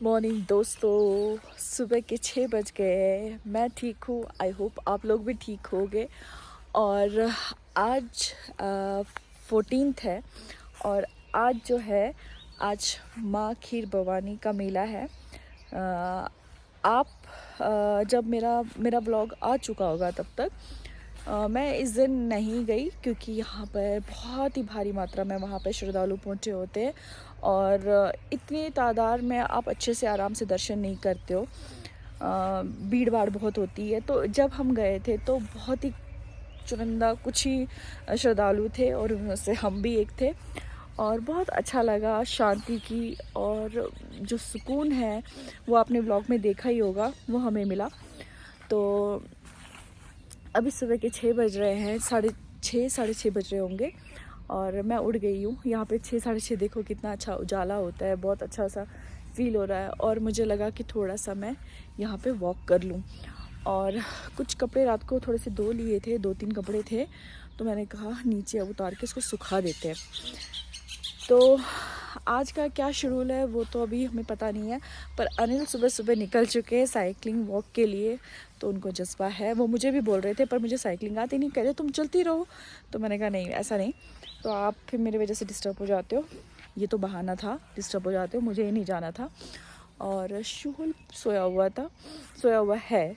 Morning दोस्तों, सुबह के 6 बज गए। मैं ठीक हूँ, आई होप आप लोग भी ठीक होंगे। और आज 14th है और आज जो है आज माँ खीर भवानी का मेला है। आप जब मेरा ब्लॉग आ चुका होगा तब तक मैं इस दिन नहीं गई क्योंकि यहाँ पर बहुत ही भारी मात्रा में वहाँ पर श्रद्धालु पहुँचे होते हैं और इतनी तादाद में आप अच्छे से आराम से दर्शन नहीं करते हो। भीड़ भाड़ बहुत होती है। तो जब हम गए थे तो बहुत ही चुनिंदा कुछ ही श्रद्धालु थे और उनमें से हम भी एक थे और बहुत अच्छा लगा। शांति की और जो सुकून है वो आपने व्लॉग में देखा ही होगा, वो हमें मिला। तो अभी सुबह के 6 बज रहे हैं, साढ़े छः बज रहे होंगे और मैं उठ गई हूँ। यहाँ पे 6 साढ़े 6 देखो कितना अच्छा उजाला होता है, बहुत अच्छा सा फील हो रहा है। और मुझे लगा कि थोड़ा सा मैं यहाँ पे वॉक कर लूँ। और कुछ कपड़े रात को थोड़े से धो लिए थे, 2-3 कपड़े थे, तो मैंने कहा नीचे अब उतार के इसको सुखा देते हैं। तो आज का क्या शेड्यूल है वो तो अभी हमें पता नहीं है, पर अनिल सुबह सुबह निकल चुके हैं साइकिलिंग वॉक के लिए। तो उनको जज्बा है, वो मुझे भी बोल रहे थे पर मुझे साइकिलिंग आती नहीं, कह रहे तुम चलती रहो। तो मैंने कहा नहीं, ऐसा नहीं, तो आप फिर मेरी वजह से डिस्टर्ब हो जाते हो। ये तो बहाना था, डिस्टर्ब हो जाते हो, मुझे ही नहीं जाना था। और शुहुल सोया हुआ है।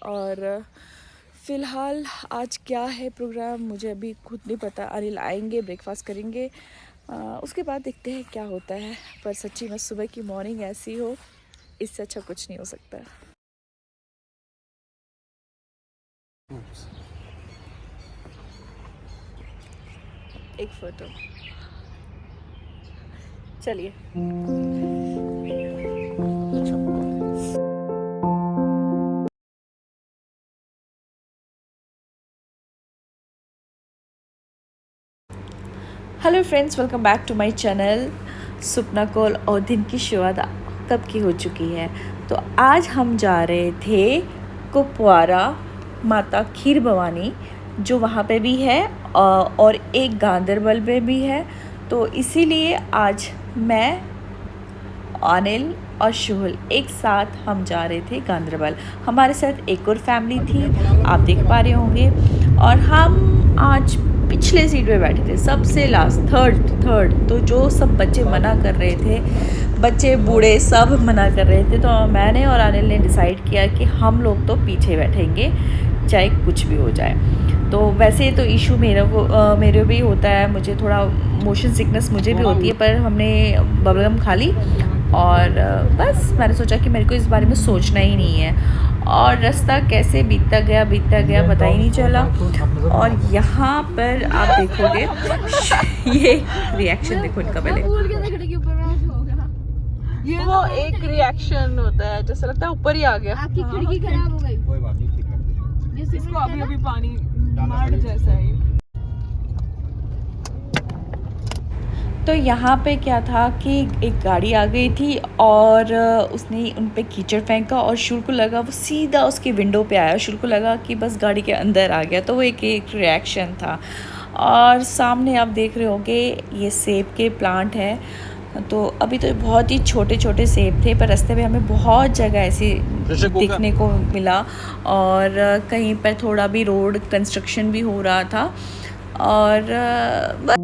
और फ़िलहाल आज क्या है प्रोग्राम मुझे अभी खुद नहीं पता। अनिल आएंगे, ब्रेकफास्ट करेंगे, उसके बाद देखते हैं क्या होता है। पर सच्ची में सुबह की मॉर्निंग ऐसी हो, इससे अच्छा कुछ नहीं हो सकता। एक फ़ोटो, चलिए। Hello friends, welcome back to my channel. सुपना कॉल और दिन की शुरुआत कब की हो चुकी है। तो आज हम जा रहे थे कुपवारा माता खीर भवानी, जो वहाँ पे भी है और एक गांदरबल में भी है। तो इसीलिए आज मैं, अनिल और शुहुल एक साथ हम जा रहे थे गांदरबल। हमारे साथ एक और फैमिली थी, आप देख पा रहे होंगे। और हम आज पिछले सीट पे बैठे थे, सबसे लास्ट, थर्ड। तो जो सब बच्चे मना कर रहे थे, बच्चे बूढ़े सब मना कर रहे थे, तो मैंने और अनिल ने डिसाइड किया कि हम लोग तो पीछे बैठेंगे चाहे कुछ भी हो जाए। तो वैसे तो इशू मेरे भी होता है, मुझे थोड़ा मोशन सिकनेस मुझे भी होती है, पर हमने बबलगम खा ली और बस मैंने सोचा कि मेरे को इस बारे में सोचना ही नहीं है। और रास्ता कैसे बीतता गया पता ही नहीं चला। और यहाँ पर आप देखोगे ये रिएक्शन देखो इनका पहले। वो एक रिएक्शन होता है, जैसे लगता है ऊपर ही आ गया। आपकी खिड़की खराब हो गई। कोई बात नहीं, ठीक कर देंगे। इसको अभी पानी मार जैसा है। तो यहाँ पे क्या था कि एक गाड़ी आ गई थी और उसने उन पे कीचड़ फेंका और शुरू को लगा वो सीधा उसकी विंडो पे आया। शुरू को लगा कि बस गाड़ी के अंदर आ गया, तो वो एक रिएक्शन था। और सामने आप देख रहे होंगे ये सेब के प्लांट हैं। तो अभी तो बहुत ही छोटे छोटे सेब थे, पर रास्ते में हमें बहुत जगह ऐसी दिखने को मिला और कहीं पर थोड़ा भी रोड कंस्ट्रक्शन भी हो रहा था। और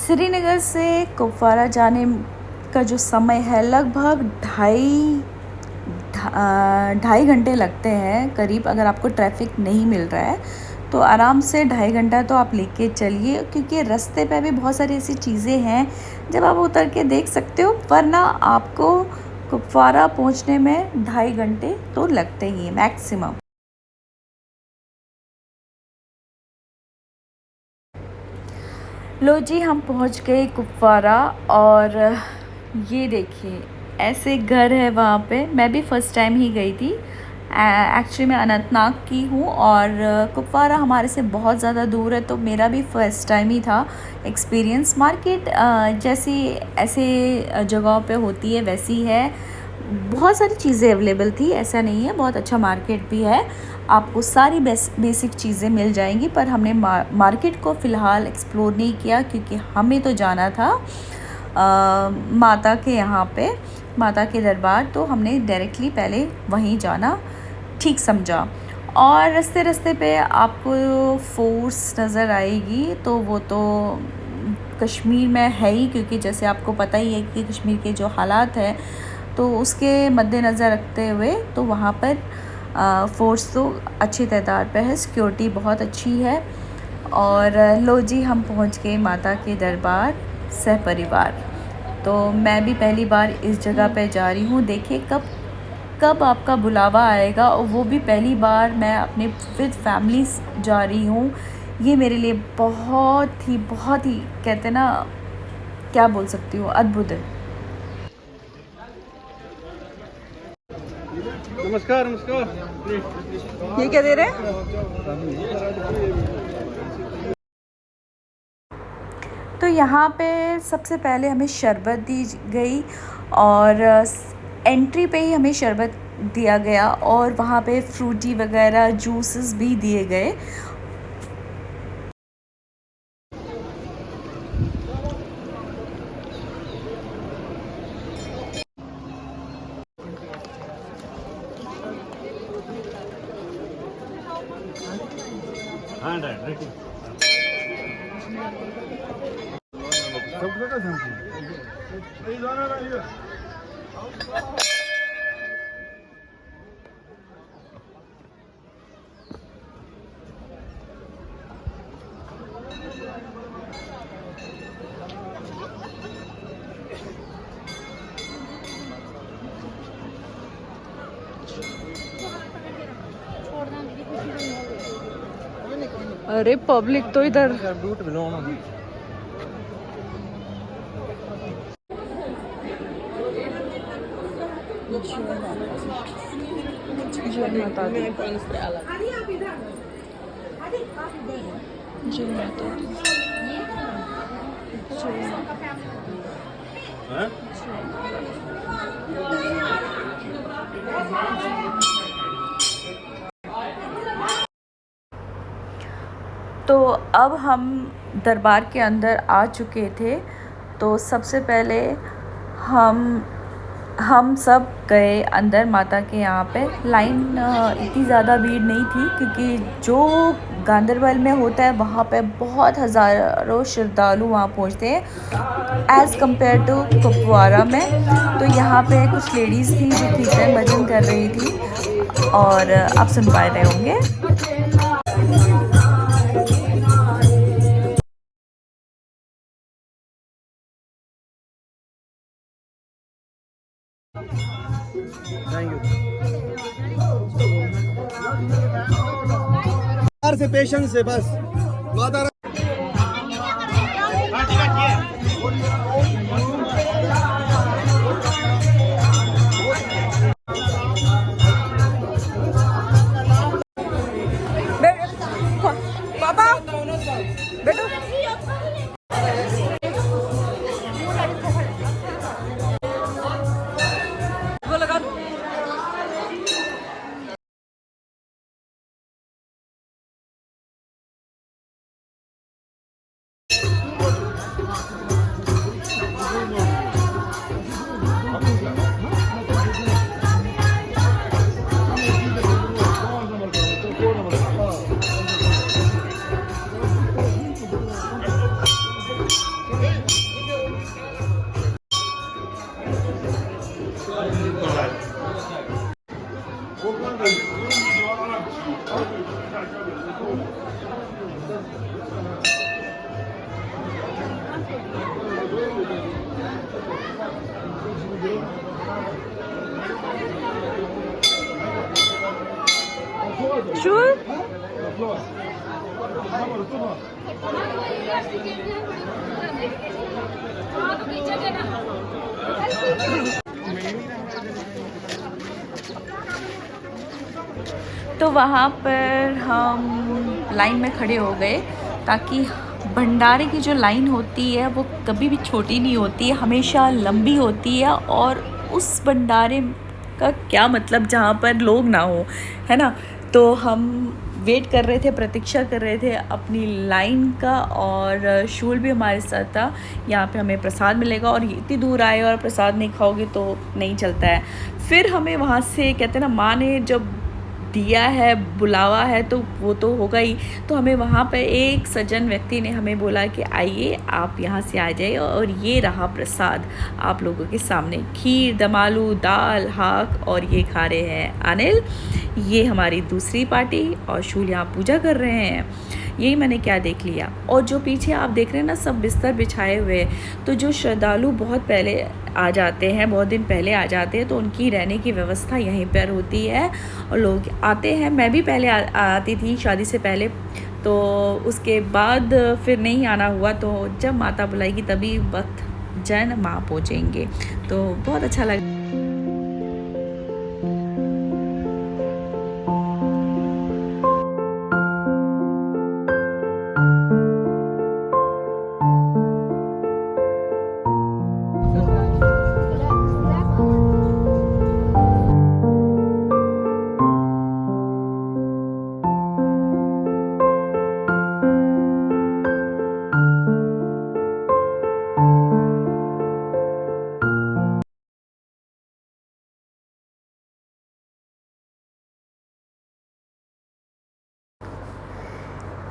श्रीनगर से कुपवारा जाने का जो समय है लगभग ढाई घंटे लगते हैं करीब, अगर आपको ट्रैफिक नहीं मिल रहा है तो आराम से 2.5 घंटा तो आप लेके चलिए, क्योंकि रास्ते पे भी बहुत सारी ऐसी चीज़ें हैं जब आप उतर के देख सकते हो, वरना आपको कुपवारा पहुंचने में 2.5 घंटे तो लगते ही हैं मैक्सिमम। लो जी, हम पहुंच गए कुपवारा और ये देखिए ऐसे घर है वहाँ पे। मैं भी फ़र्स्ट टाइम ही गई थी। एक्चुअली मैं अनंतनाग की हूँ और कुपवारा हमारे से बहुत ज़्यादा दूर है, तो मेरा भी फ़र्स्ट टाइम ही था एक्सपीरियंस। मार्केट जैसी ऐसे जगहों पे होती है वैसी है, बहुत सारी चीज़ें अवेलेबल थी, ऐसा नहीं है। बहुत अच्छा मार्केट भी है, आपको सारी बेसिक चीज़ें मिल जाएंगी। पर हमने मार्केट को फ़िलहाल एक्सप्लोर नहीं किया, क्योंकि हमें तो जाना था माता के यहाँ पे, माता के दरबार, तो हमने डायरेक्टली पहले वहीं जाना ठीक समझा। और रास्ते पे आपको फोर्स नज़र आएगी, तो वो तो कश्मीर में है ही, क्योंकि जैसे आपको पता ही है कि कश्मीर के जो हालात हैं, तो उसके मद्देनज़र रखते हुए तो वहाँ पर फोर्स तो अच्छी तादाद पे है, सिक्योरिटी बहुत अच्छी है। और लो जी, हम पहुँच गए माता के दरबार सह परिवार। तो मैं भी पहली बार इस जगह पे जा रही हूँ। देखिए कब आपका बुलावा आएगा, और वो भी पहली बार मैं अपने विद फैमिली जा रही हूँ। ये मेरे लिए बहुत ही कहते ना, क्या बोल सकती हूँ, अद्भुत है। नमस्कार। ये क्या दे रहे हैं? तो यहाँ पे सबसे पहले हमें शरबत दी गई, और एंट्री पे ही हमें शरबत दिया गया, और वहाँ पे फ्रूटी वगैरह जूसेस भी दिए गए। अरे पब्लिक तो इधर जय माता दी, जय माता दी, तो अब हम दरबार के अंदर आ चुके थे। तो सबसे पहले हम सब गए अंदर माता के यहाँ पे। लाइन इतनी ज़्यादा भीड़ नहीं थी, क्योंकि जो गांदरबल में होता है वहाँ पे बहुत हज़ारों श्रद्धालु वहाँ पहुँचते हैं एज़ कम्पेयर टू कुपवारा में। तो यहाँ पे कुछ लेडीज़ थी जो कीर्तन भजन कर रही थी, और आप सुन पा रहे होंगे। से पेशेंस से बस माता पापा बेटो Sure. तो वहाँ पर हम लाइन में खड़े हो गए ताकि भंडारे की जो लाइन होती है वो कभी भी छोटी नहीं होती है, हमेशा लंबी होती है। और उस भंडारे का क्या मतलब जहाँ पर लोग ना हो, है ना। तो हम वेट कर रहे थे, प्रतीक्षा कर रहे थे अपनी लाइन का, और शूल भी हमारे साथ था। यहाँ पे हमें प्रसाद मिलेगा, और इतनी दूर आए और प्रसाद नहीं खाओगे तो नहीं चलता है। फिर हमें वहाँ से कहते हैं ना, माँ ने जब दिया है, बुलावा है, तो वो तो होगा ही। तो हमें वहाँ पे एक सज्जन व्यक्ति ने हमें बोला कि आइए आप यहाँ से आ जाइए, और ये रहा प्रसाद आप लोगों के सामने, खीर, दम आलू, दाल, हाक, और ये खा रहे हैं अनिल। ये हमारी दूसरी पार्टी, और शूल यहाँ पूजा कर रहे हैं। यही मैंने क्या देख लिया। और जो पीछे आप देख रहे हैं ना, सब बिस्तर बिछाए हुए, तो जो श्रद्धालु बहुत पहले आ जाते हैं, बहुत दिन पहले आ जाते हैं, तो उनकी रहने की व्यवस्था यहीं पर होती है, और लोग आते हैं। मैं भी पहले आती थी शादी से पहले, तो उसके बाद फिर नहीं आना हुआ। तो जब माता बुलाएगी तभी वक्त जन माँ पहुँचेंगे, तो बहुत अच्छा लगा।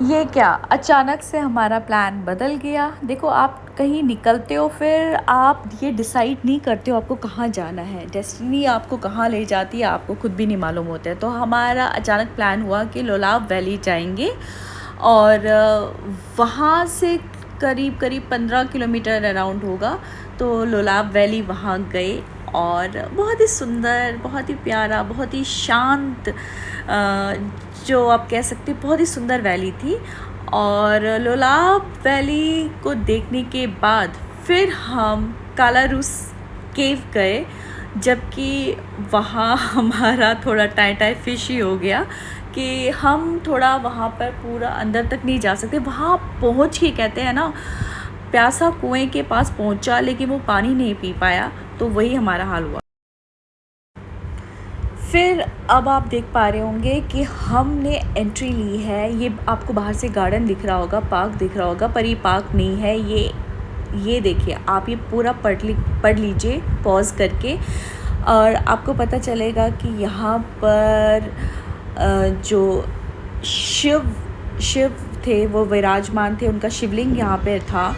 ये क्या अचानक से हमारा प्लान बदल गया। देखो, आप कहीं निकलते हो, फिर आप ये डिसाइड नहीं करते हो आपको कहाँ जाना है, डेस्टिनी आपको कहाँ ले जाती है आपको खुद भी नहीं मालूम होता है। तो हमारा अचानक प्लान हुआ कि लोलाव वैली जाएंगे, और वहाँ से करीब करीब 15 किलोमीटर अराउंड होगा। तो लोलाव वैली वहाँ गए, और बहुत ही सुंदर, बहुत ही प्यारा, बहुत ही शांत, जो आप कह सकते बहुत ही सुंदर वैली थी। और लोलाव वैली को देखने के बाद फिर हम कालारूस केव गए, जबकि वहाँ हमारा थोड़ा टाई फिश ही हो गया कि हम थोड़ा वहाँ पर पूरा अंदर तक नहीं जा सकते। वहाँ पहुँच के कहते हैं ना, प्यासा कुएं के पास पहुँचा लेकिन वो पानी नहीं पी पाया, तो वही हमारा हाल हुआ। फिर अब आप देख पा रहे होंगे कि हमने एंट्री ली है। ये आपको बाहर से गार्डन दिख रहा होगा, पार्क दिख रहा होगा, पर ये पार्क नहीं है। ये देखिए, आप ये पूरा पढ़ लीजिए पॉज करके, और आपको पता चलेगा कि यहाँ पर जो शिव थे वो विराजमान थे, उनका शिवलिंग यहाँ पे था।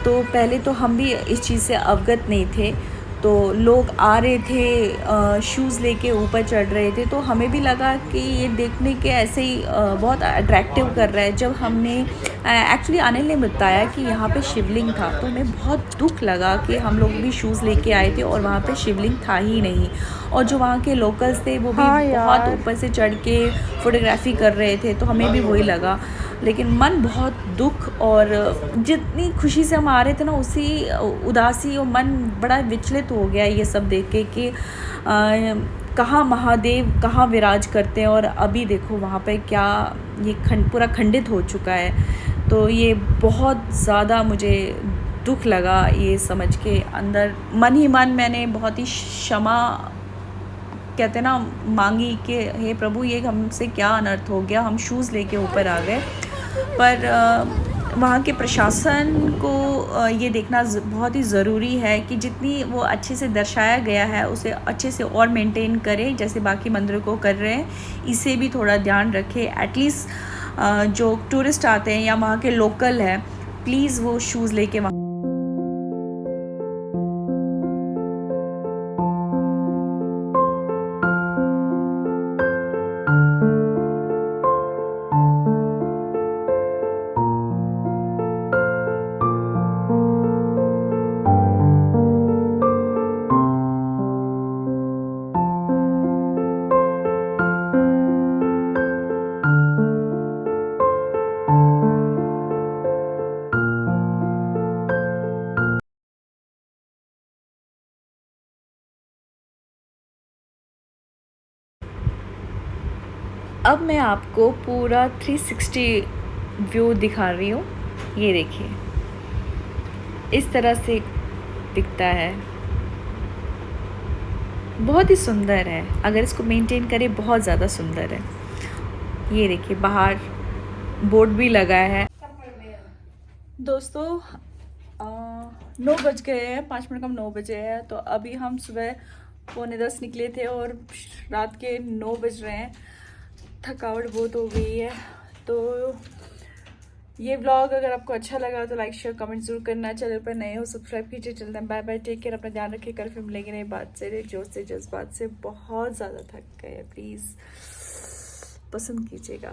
तो पहले तो हम भी इस चीज़ से अवगत नहीं थे, तो लोग आ रहे थे, शूज़ लेके ऊपर चढ़ रहे थे, तो हमें भी लगा कि ये देखने के ऐसे ही बहुत अट्रैक्टिव कर रहा है। जब हमने एक्चुअली अनिल ने बताया कि यहाँ पे शिवलिंग था, तो हमें बहुत दुख लगा कि हम लोग भी शूज़ लेके आए थे और वहाँ पे शिवलिंग था ही नहीं। और जो वहाँ के लोकल्स थे वो भी बहुत ऊपर से चढ़ के फोटोग्राफी कर रहे थे, तो हमें भी वही लगा। लेकिन मन बहुत दुख, और जितनी खुशी से हम आ रहे थे ना, उसी उदासी और मन बड़ा विचलित हो गया ये सब देख के कि कहाँ महादेव कहाँ विराज करते हैं, और अभी देखो वहाँ पे क्या ये पूरा खंडित हो चुका है। तो ये बहुत ज़्यादा मुझे दुख लगा ये समझ के। अंदर मन ही मन मैंने बहुत ही क्षमा कहते ना मांगी कि हे प्रभु, ये हमसे क्या अनर्थ हो गया, हम शूज़ लेके ऊपर आ गए। पर वहाँ के प्रशासन को ये देखना बहुत ही ज़रूरी है कि जितनी वो अच्छे से दर्शाया गया है उसे अच्छे से और मेंटेन करें, जैसे बाकी मंदिरों को कर रहे हैं। इसे भी थोड़ा ध्यान रखें। एटलीस्ट जो टूरिस्ट आते हैं या वहाँ के लोकल है, प्लीज़ वो शूज़ लेके वहाँ अब मैं आपको पूरा 360 व्यू दिखा रही हूँ। ये देखिए, इस तरह से दिखता है, बहुत ही सुंदर है। अगर इसको मेंटेन करें बहुत ज़्यादा सुंदर है। ये देखिए, बाहर बोर्ड भी लगा है। दोस्तों 9 बज गए हैं, 5 मिनट कम 9 बजे हैं। तो अभी हम सुबह 9:45 निकले थे और रात के 9 बज रहे हैं। थकावट बहुत हो गई है। तो ये व्लॉग अगर आपको अच्छा लगा तो लाइक शेयर कमेंट जरूर करना। चैनल पर नए हो सब्सक्राइब कीजिए। चलते हैं, बाय बाय, टेक केयर, अपना ध्यान रखिए। कल फिर मिलेंगे नई बात से, जोश से, जज्बात से। बहुत ज़्यादा थक गए, प्लीज़ पसंद कीजिएगा।